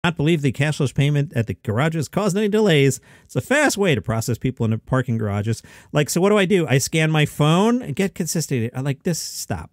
not believe the cashless payment at the garages caused any delays. It's a fast way to process people in the parking garages. Like, so what do? I scan my phone and get consistent. I like this. Stop.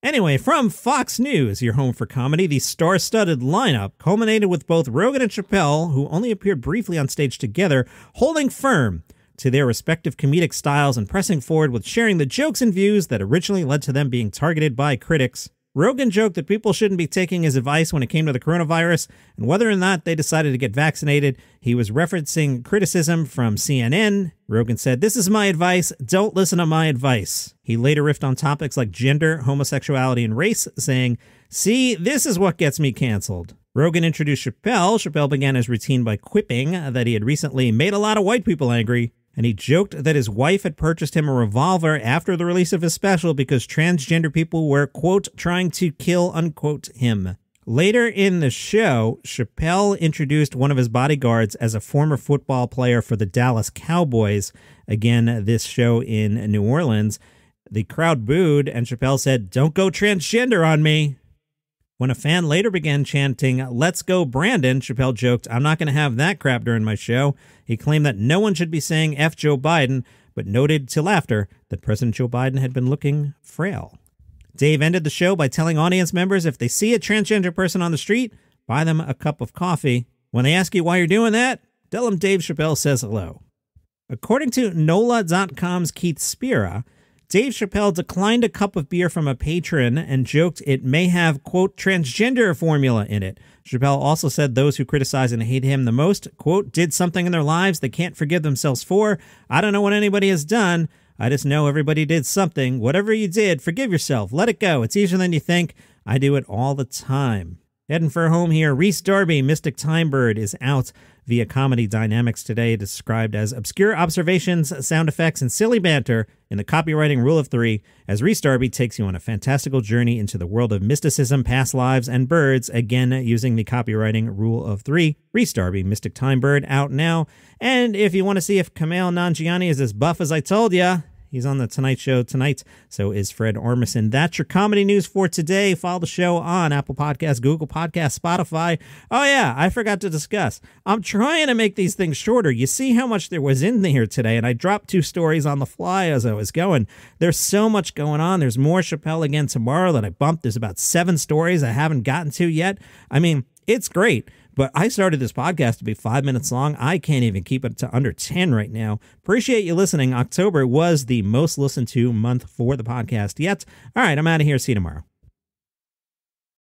Anyway, from Fox News, your home for comedy, the star-studded lineup culminated with both Rogan and Chappelle, who only appeared briefly on stage together, holding firm to their respective comedic styles and pressing forward with sharing the jokes and views that originally led to them being targeted by critics. Rogan joked that people shouldn't be taking his advice when it came to the coronavirus, and whether or not they decided to get vaccinated. He was referencing criticism from CNN. Rogan said, "This is my advice. Don't listen to my advice." He later riffed on topics like gender, homosexuality, and race, saying, "See, this is what gets me canceled." Rogan introduced Chappelle. Chappelle began his routine by quipping that he had recently made a lot of white people angry. And he joked that his wife had purchased him a revolver after the release of his special because transgender people were, quote, trying to kill, unquote, him. Later in the show, Chappelle introduced one of his bodyguards as a former football player for the Dallas Cowboys. Again, this show in New Orleans. The crowd booed, and Chappelle said, "Don't go transgender on me." When a fan later began chanting, "Let's go Brandon," Chappelle joked, "I'm not going to have that crap during my show." He claimed that no one should be saying F Joe Biden, but noted to laughter that President Joe Biden had been looking frail. Dave ended the show by telling audience members if they see a transgender person on the street, buy them a cup of coffee. When they ask you why you're doing that, tell them Dave Chappelle says hello. According to NOLA.com's Keith Spira, Dave Chappelle declined a cup of beer from a patron and joked it may have, quote, transgender formula in it. Chappelle also said those who criticize and hate him the most, quote, did something in their lives they can't forgive themselves for. I don't know what anybody has done. I just know everybody did something. Whatever you did, forgive yourself. Let it go. It's easier than you think. I do it all the time. Heading for home here, Rhys Darby, Mystic Time Bird, is out via Comedy Dynamics today, described as obscure observations, sound effects, and silly banter in the copywriting rule of three, as Rhys Darby takes you on a fantastical journey into the world of mysticism, past lives, and birds, again using the copywriting rule of three. Rhys Darby, Mystic Time Bird, out now. And if you want to see if Kumail Nanjiani is as buff as I told ya, he's on The Tonight Show tonight. So is Fred Armisen. That's your comedy news for today. Follow the show on Apple Podcasts, Google Podcasts, Spotify. Oh, yeah, I forgot to discuss. I'm trying to make these things shorter. You see how much there was in here today, and I dropped 2 stories on the fly as I was going. There's so much going on. There's more Chappelle again tomorrow that I bumped. There's about 7 stories I haven't gotten to yet. I mean, it's great. But I started this podcast to be 5 minutes long. I can't even keep it to under 10 right now. Appreciate you listening. October was the most listened to month for the podcast yet. All right, I'm out of here. See you tomorrow.